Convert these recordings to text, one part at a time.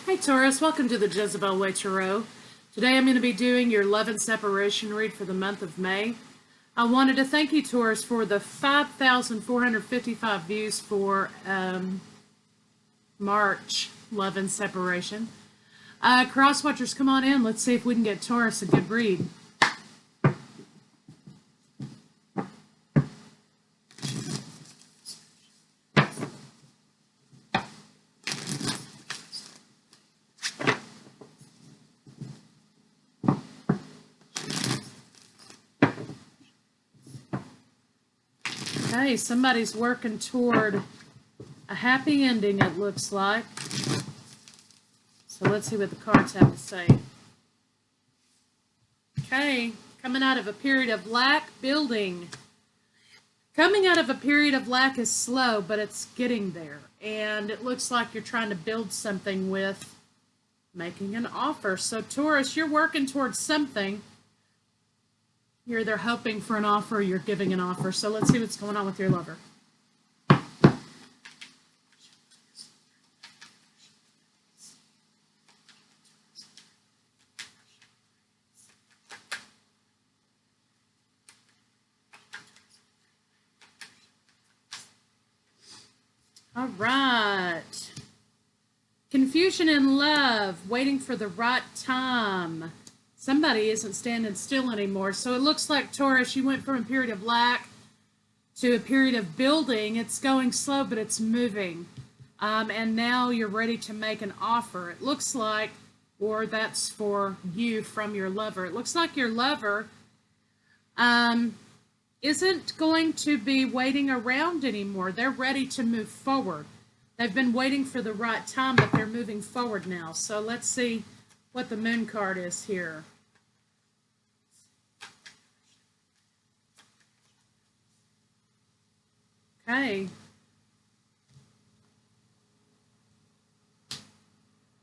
Hey Taurus, welcome to the Jezebelway Tarot. Today I'm going to be doing your love and separation read for the month of May. I wanted to thank you, Taurus, for the 5,455 views for March love and separation. Cross watchers, come on in. Let's see if we can get Taurus a good read. Okay, somebody's working toward a happy ending, it looks like. So let's see what the cards have to say. Okay, coming out of a period of lack, building. Coming out of a period of lack is slow, but it's getting there. And it looks like you're trying to build something with making an offer. So Taurus, you're working towards something. You're either hoping for an offer or you're giving an offer. So let's see what's going on with your lover. All right. Confusion in love, waiting for the right time. Somebody isn't standing still anymore. So it looks like, Taurus, you went from a period of lack to a period of building. It's going slow, but it's moving. And now you're ready to make an offer. It looks like, or that's for you from your lover. It looks like your lover isn't going to be waiting around anymore. They're ready to move forward. They've been waiting for the right time, but they're moving forward now. So let's see what the moon card is here. Okay. I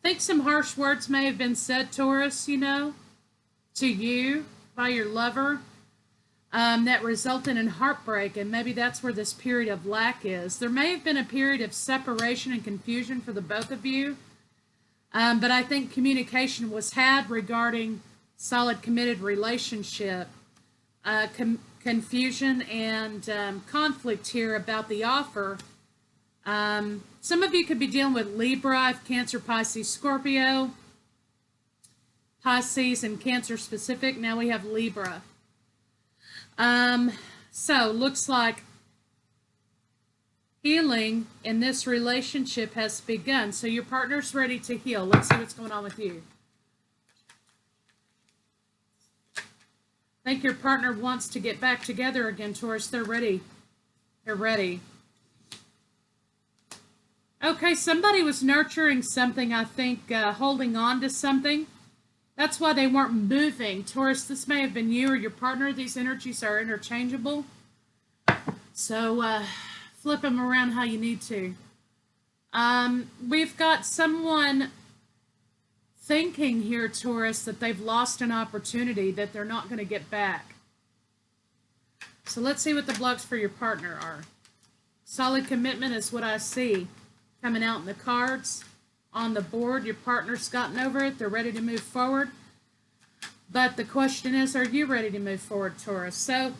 think some harsh words may have been said, Taurus, you know, to you by your lover that resulted in heartbreak, and maybe that's where this period of lack is. There may have been a period of separation and confusion for the both of you. But I think communication was had regarding solid, committed relationship. Confusion and conflict here about the offer. Some of you could be dealing with Libra, Cancer, Pisces, Scorpio. Pisces and Cancer specific. Now we have Libra. So looks like healing in this relationship has begun. So your partner's ready to heal. Let's see what's going on with you. I think your partner wants to get back together again, Taurus. They're ready. They're ready. Okay, somebody was nurturing something, I think, holding on to something. That's why they weren't moving. Taurus, this may have been you or your partner. These energies are interchangeable. So, flip them around how you need to. We've got someone thinking here, Taurus, that they've lost an opportunity that they're not going to get back. So let's see what the blocks for your partner are. Solid commitment is what I see coming out in the cards. On the board, your partner's gotten over it. They're ready to move forward. But the question is, are you ready to move forward, Taurus? So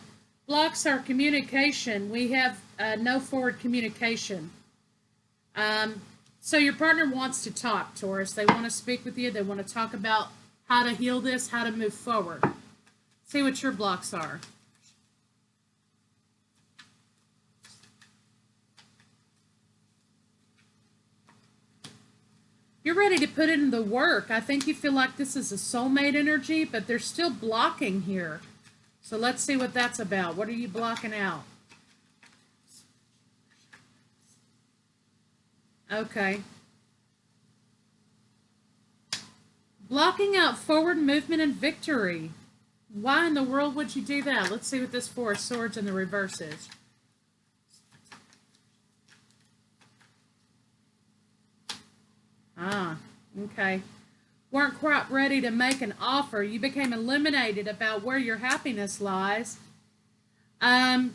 blocks are communication. We have no forward communication. So your partner wants to talk, Taurus. They want to speak with you. They want to talk about how to heal this, how to move forward. See what your blocks are. You're ready to put in the work. I think you feel like this is a soulmate energy, but they're still blocking here. So let's see what that's about. What are you blocking out? Okay. Blocking out forward movement and victory. Why in the world would you do that? Let's see what this Four of Swords in the reverse is. Ah, okay. Weren't quite ready to make an offer. You became eliminated about where your happiness lies.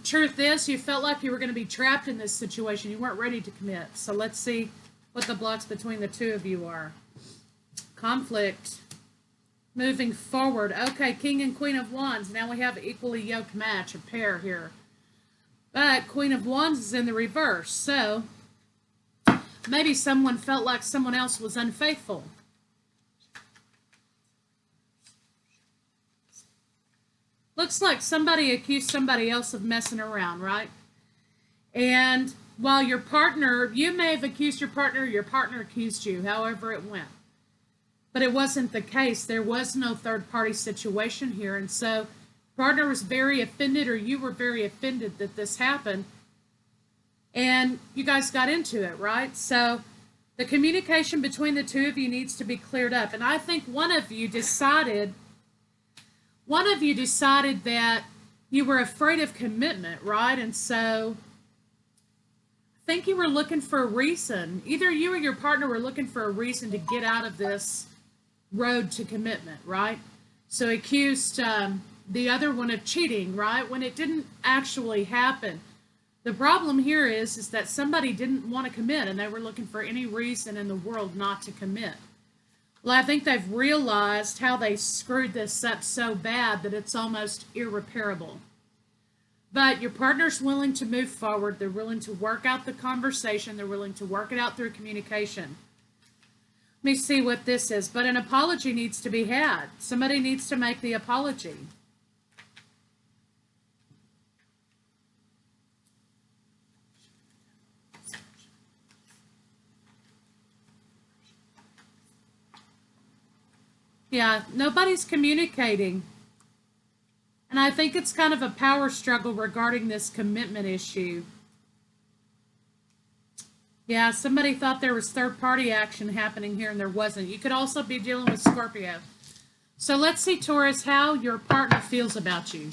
Truth is, you felt like you were going to be trapped in this situation. You weren't ready to commit. So let's see what the blocks between the two of you are. conflict. Moving forward. Okay, King and Queen of Wands. Now we have equally yoked match, a pair here. But Queen of Wands is in the reverse. So maybe someone felt like someone else was unfaithful. Looks like somebody accused somebody else of messing around, right? And while your partner, you may have accused your partner accused you, however it went. But it wasn't the case. There was no third-party situation here. And so partner was very offended, or you were very offended that this happened. And you guys got into it, right? So the communication between the two of you needs to be cleared up. And I think one of you decided that you were afraid of commitment, right? And so I think you were looking for a reason. Either you or your partner were looking for a reason to get out of this road to commitment, right? So accused the other one of cheating, right? When it didn't actually happen. The problem here is that somebody didn't want to commit, and they were looking for any reason in the world not to commit. Well, I think they've realized how they screwed this up so bad that it's almost irreparable. But your partner's willing to move forward. They're willing to work out the conversation. They're willing to work it out through communication. Let me see what this is. But an apology needs to be had. Somebody needs to make the apology. Yeah, nobody's communicating. And I think it's kind of a power struggle regarding this commitment issue. Yeah, somebody thought there was third-party action happening here, and there wasn't. You could also be dealing with Scorpio. So let's see, Taurus, how your partner feels about you.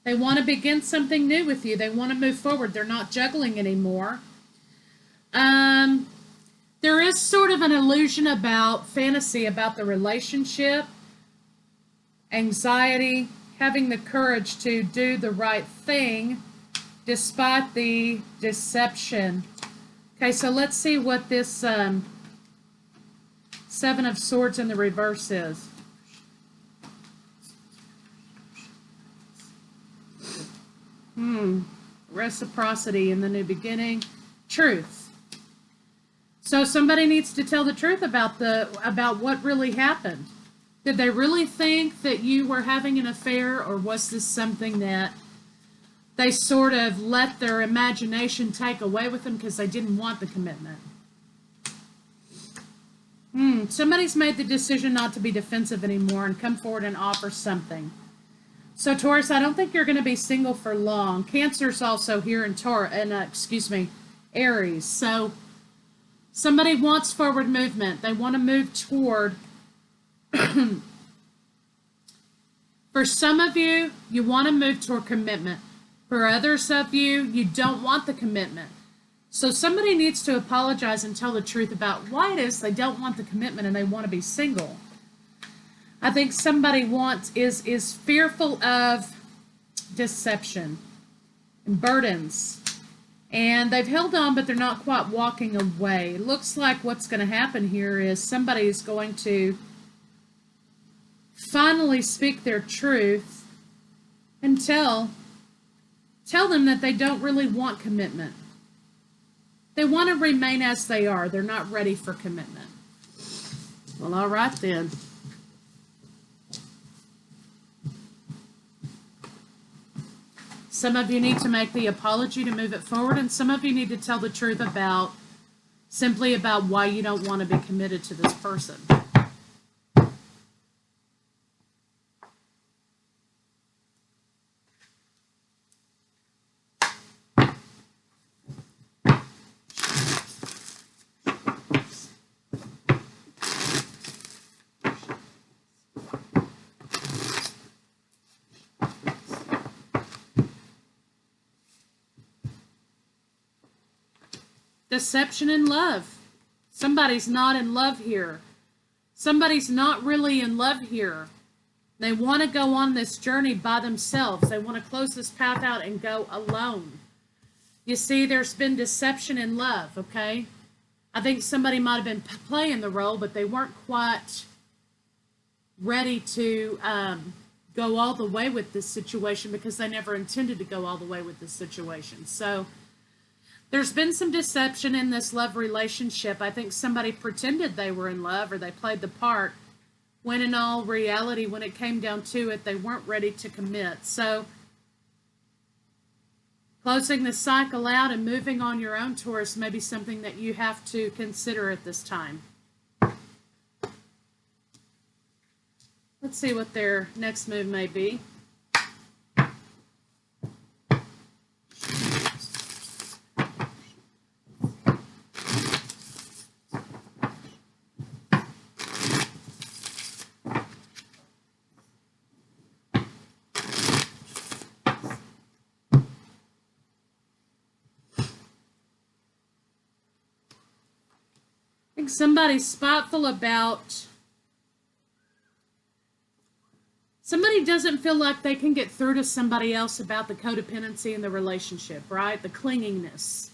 They want to begin something new with you. They want to move forward. They're not juggling anymore. There is sort of an illusion about fantasy about the relationship, anxiety, having the courage to do the right thing despite the deception. Okay, so let's see what this Seven of Swords in the reverse is. Reciprocity in the new beginning. Truth. So somebody needs to tell the truth about what really happened. Did they really think that you were having an affair, or was this something that they sort of let their imagination take away with them because they didn't want the commitment? Somebody's made the decision not to be defensive anymore and come forward and offer something. So Taurus, I don't think you're going to be single for long. Cancer's also here in Aries. So somebody wants forward movement. They want to move toward. For some of you, you want to move toward commitment. For others of you, you don't want the commitment. So somebody needs to apologize and tell the truth about why it is they don't want the commitment and they want to be single. I think somebody is fearful of deception and burdens. And they've held on, but they're not quite walking away. It looks like what's going to happen here is somebody is going to finally speak their truth and tell them that they don't really want commitment. They want to remain as they are. They're not ready for commitment. Well, all right then. Some of you need to make the apology to move it forward, and some of you need to tell the truth simply about why you don't want to be committed to this person. Deception in love. Somebody's not in love here. Somebody's not really in love here. They want to go on this journey by themselves. They want to close this path out and go alone. You see, there's been deception in love, okay? I think somebody might have been playing the role, but they weren't quite ready to go all the way with this situation because they never intended to go all the way with this situation. So there's been some deception in this love relationship. I think somebody pretended they were in love or they played the part when in all reality, when it came down to it, they weren't ready to commit. So closing the cycle out and moving on your own, Taurus, may be something that you have to consider at this time. Let's see what their next move may be. I think somebody's spiteful about... Somebody doesn't feel like they can get through to somebody else about the codependency in the relationship, right? The clinginess.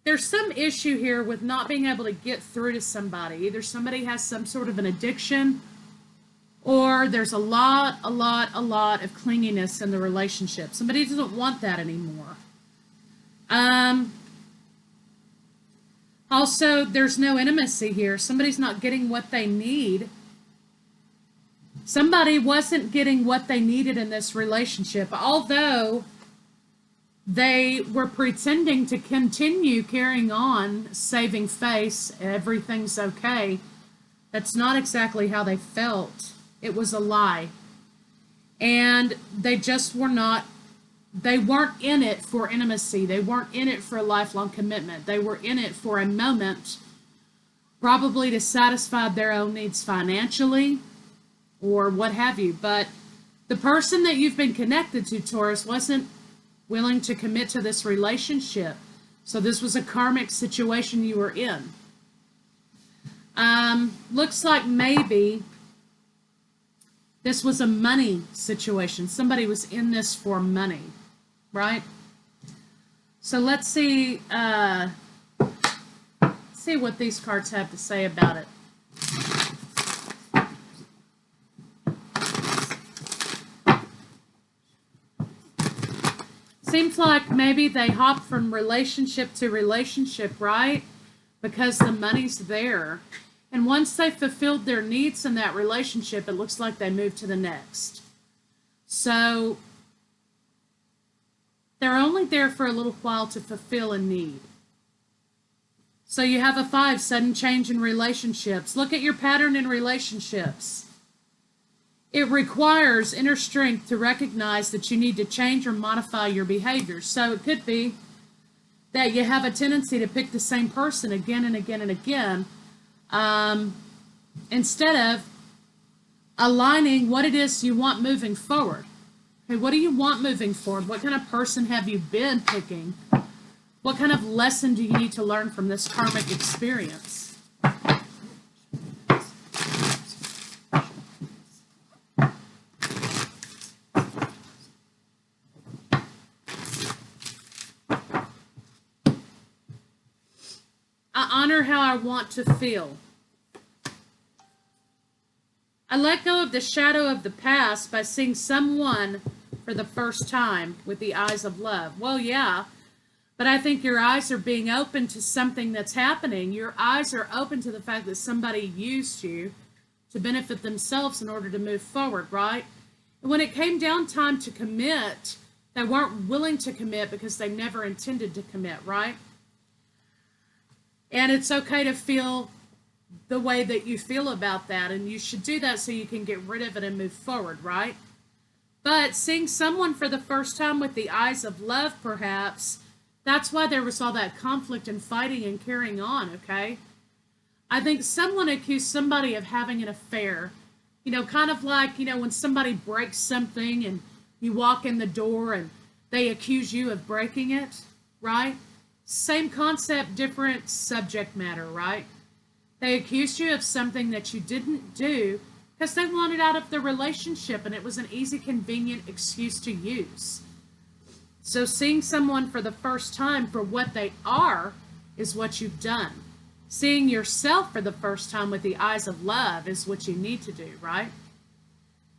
There's some issue here with not being able to get through to somebody. Either somebody has some sort of an addiction, or there's a lot of clinginess in the relationship. Somebody doesn't want that anymore. Also, there's no intimacy here. Somebody's not getting what they need. Somebody wasn't getting what they needed in this relationship, although they were pretending to continue carrying on, saving face, everything's okay. That's not exactly how they felt. It was a lie. And they just were not, they weren't in it for intimacy. They weren't in it for a lifelong commitment. They were in it for a moment, probably to satisfy their own needs financially or what have you. But the person that you've been connected to, Taurus, wasn't willing to commit to this relationship. So this was a karmic situation you were in. Looks like maybe this was a money situation. Somebody was in this for money, right? So let's see what these cards have to say about it. Seems like maybe they hop from relationship to relationship, right? Because the money's there. And once they fulfilled their needs in that relationship, it looks like they move to the next. So they're only there for a little while to fulfill a need. So you have a 5, sudden change in relationships. Look at your pattern in relationships. It requires inner strength to recognize that you need to change or modify your behavior. So it could be that you have a tendency to pick the same person again and again and again, instead of aligning what it is you want moving forward. Okay, what do you want moving forward? What kind of person have you been picking? What kind of lesson do you need to learn from this karmic experience? I honor how I want to feel. I let go of the shadow of the past by seeing someone for the first time with the eyes of love. Well, yeah, but I think your eyes are being open to something that's happening. Your eyes are open to the fact that somebody used you to benefit themselves in order to move forward, right? And when it came down time to commit, they weren't willing to commit because they never intended to commit, right? And it's okay to feel the way that you feel about that, and you should do that so you can get rid of it and move forward, right? But seeing someone for the first time with the eyes of love, perhaps, that's why there was all that conflict and fighting and carrying on, okay? I think someone accused somebody of having an affair. You know, kind of like, you know, when somebody breaks something and you walk in the door and they accuse you of breaking it, right? Same concept, different subject matter, right? They accused you of something that you didn't do because they wanted out of the relationship, and it was an easy, convenient excuse to use. So seeing someone for the first time for what they are is what you've done. Seeing yourself for the first time with the eyes of love is what you need to do, right?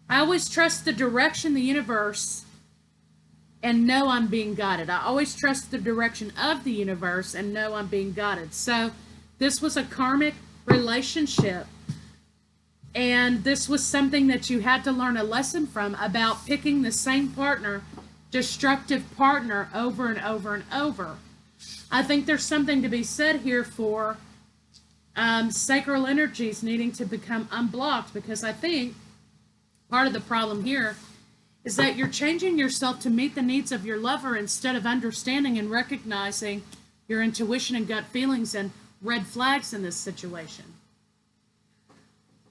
I always trust the direction, the universe, and know I'm being guided. I always trust the direction of the universe and know I'm being guided. So this was a karmic relationship, and this was something that you had to learn a lesson from about picking the same partner, destructive partner, over and over and over. I think there's something to be said here for sacral energies needing to become unblocked, because I think part of the problem here is that you're changing yourself to meet the needs of your lover instead of understanding and recognizing your intuition and gut feelings and red flags in this situation.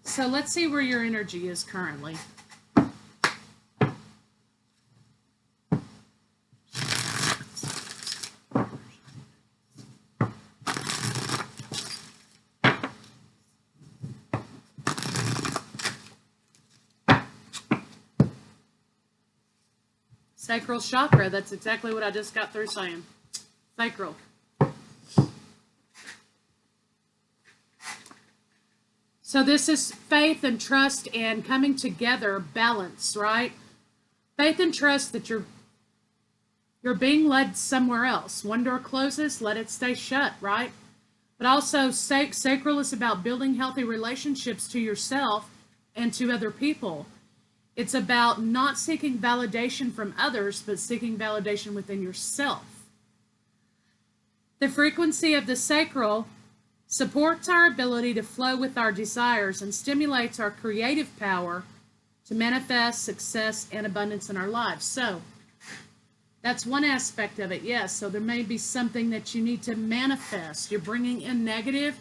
So let's see where your energy is currently. Sacral chakra, that's exactly what I just got through saying. Sacral. So this is faith and trust and coming together, balance, right? Faith and trust that you're being led somewhere else. One door closes, let it stay shut, right? But also sacral is about building healthy relationships to yourself and to other people. It's about not seeking validation from others, but seeking validation within yourself. The frequency of the sacral supports our ability to flow with our desires and stimulates our creative power to manifest success and abundance in our lives. So that's one aspect of it, yes. So there may be something that you need to manifest. You're bringing in negative.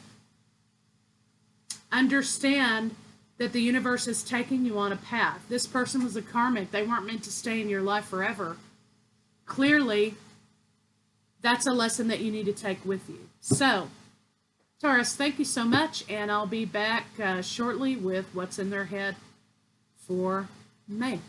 Understand that the universe is taking you on a path. This person was a karmic. They weren't meant to stay in your life forever. Clearly, that's a lesson that you need to take with you. So, Taurus, thank you so much, and I'll be back shortly with what's in their head for May.